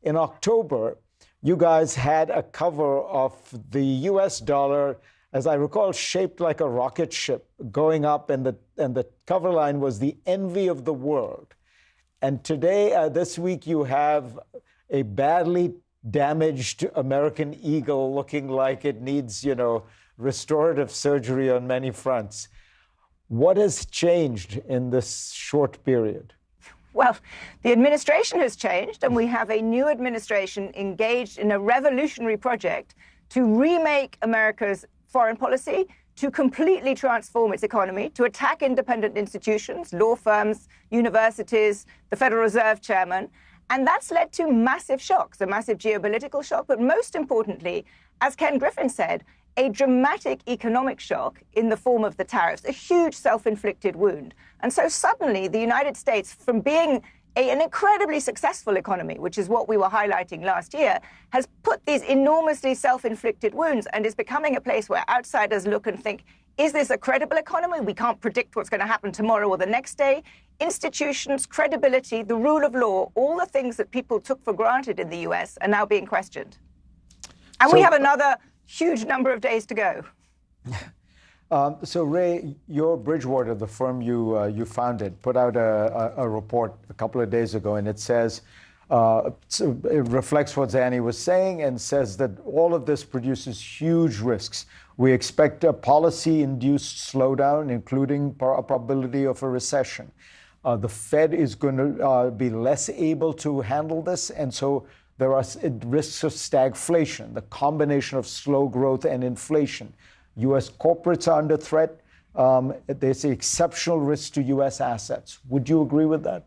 in October, you guys had a cover of the US dollar, as I recall, shaped like a rocket ship going up, and the cover line was the envy of the world. And today, this week, you have a badly damaged American eagle looking like it needs, restorative surgery on many fronts. What has changed in this short period? Well, the administration has changed, and we have a new administration engaged in a revolutionary project to remake America's foreign policy, to completely transform its economy, to attack independent institutions, law firms, universities, the Federal Reserve Chairman. And that's led to massive shocks, a massive geopolitical shock, but most importantly, as Ken Griffin said, a dramatic economic shock in the form of the tariffs, a huge self-inflicted wound. And so suddenly the United States, from being an incredibly successful economy, which is what we were highlighting last year, has put these enormously self-inflicted wounds and is becoming a place where outsiders look and think, is this a credible economy? We can't predict what's going to happen tomorrow or the next day. Institutions, credibility, the rule of law, all the things that people took for granted in the US are now being questioned. And we have another huge number of days to go. So Ray, your Bridgewater, the firm you founded, put out a report a couple of days ago, and it says, it reflects what Zanny was saying and says that all of this produces huge risks. We expect a policy-induced slowdown, including a probability of a recession. The Fed is going to be less able to handle this, and so there are risks of stagflation, the combination of slow growth and inflation. U.S. corporates are under threat. There's exceptional risk to U.S. assets. Would you agree with that?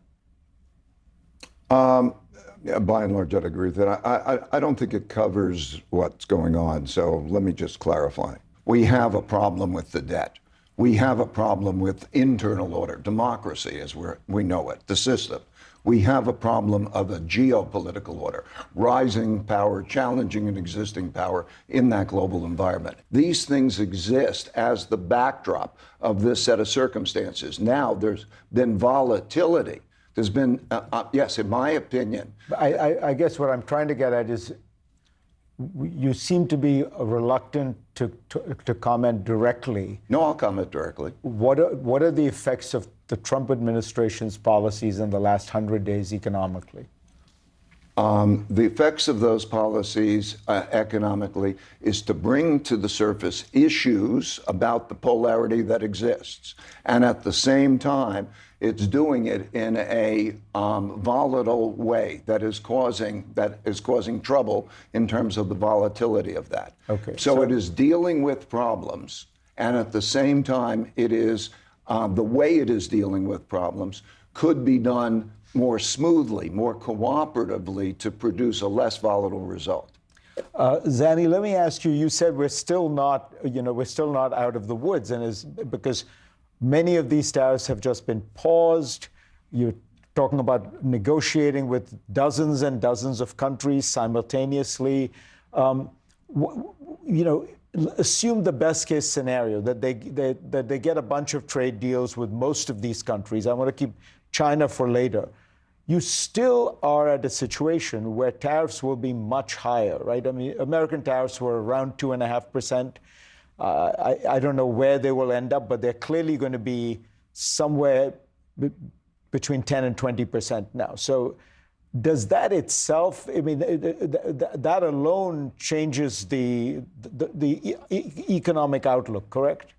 Yeah, by and large, I'd agree with that. I don't think it covers what's going on. So let me just clarify. We have a problem with the debt. We have a problem with internal order, democracy as we know it, the system. We have a problem of a geopolitical order, rising power, challenging an existing power in that global environment. These things exist as the backdrop of this set of circumstances. Now there's been volatility. There's been, yes, in my opinion. I guess what I'm trying to get at is you seem to be reluctant to comment directly. No, I'll comment directly. What are the effects of the Trump administration's policies in the last 100 days economically? The effects of those policies economically is to bring to the surface issues about the polarity that exists. And at the same time, it's doing it in a volatile way that is causing trouble in terms of the volatility of that. Okay. So it is dealing with problems, and at the same time, it is the way it is dealing with problems could be done more smoothly, more cooperatively to produce a less volatile result. Zanny, let me ask you. You said we're still not out of the woods, and is because many of these tariffs have just been paused. You're talking about negotiating with dozens and dozens of countries simultaneously. Assume the best case scenario that they get a bunch of trade deals with most of these countries. I want to keep China for later. You still are at a situation where tariffs will be much higher, right? I mean, American tariffs were around 2.5%. I don't know where they will end up, but they're clearly going to be somewhere between 10 and 20% now. So does that itself, I mean, that alone changes the economic outlook, correct?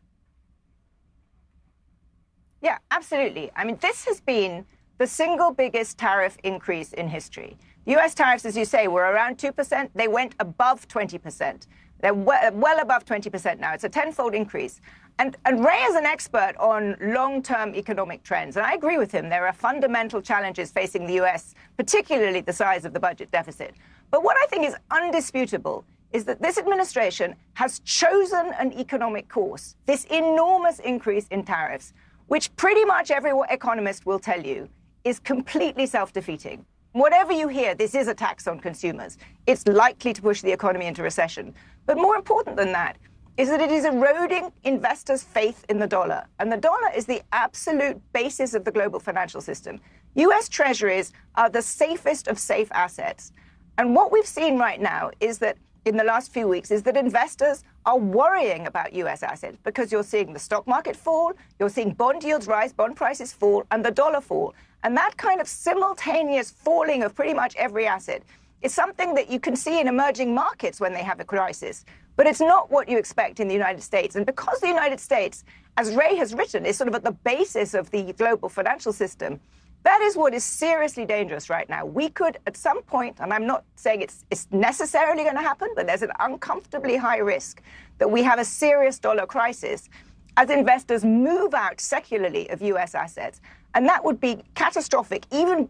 Yeah, absolutely. I mean, this has been the single biggest tariff increase in history. The US tariffs, as you say, were around 2%. They went above 20%. They're well above 20% now. It's a tenfold increase. And Ray is an expert on long-term economic trends. And I agree with him. There are fundamental challenges facing the US, particularly the size of the budget deficit. But what I think is undisputable is that this administration has chosen an economic course, this enormous increase in tariffs, which pretty much every economist will tell you is completely self-defeating. Whatever you hear, this is a tax on consumers. It's likely to push the economy into recession. But more important than that is that it is eroding investors' faith in the dollar. And the dollar is the absolute basis of the global financial system. US treasuries are the safest of safe assets. And what we've seen right now is that in the last few weeks is that investors are worrying about US assets because you're seeing the stock market fall, you're seeing bond yields rise, bond prices fall, and the dollar fall. And that kind of simultaneous falling of pretty much every asset is something that you can see in emerging markets when they have a crisis. But it's not what you expect in the United States. And because the United States, as Ray has written, is sort of at the basis of the global financial system, that is what is seriously dangerous right now. We could, at some point, and I'm not saying it's necessarily going to happen, but there's an uncomfortably high risk that we have a serious dollar crisis as investors move out secularly of US assets. And that would be catastrophic, even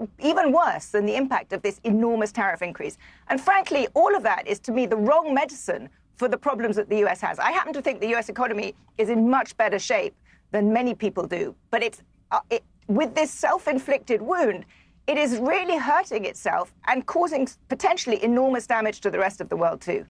worse than the impact of this enormous tariff increase. And frankly, all of that is, to me, the wrong medicine for the problems that the US has. I happen to think the US economy is in much better shape than many people do. But with this self-inflicted wound, it is really hurting itself and causing potentially enormous damage to the rest of the world too.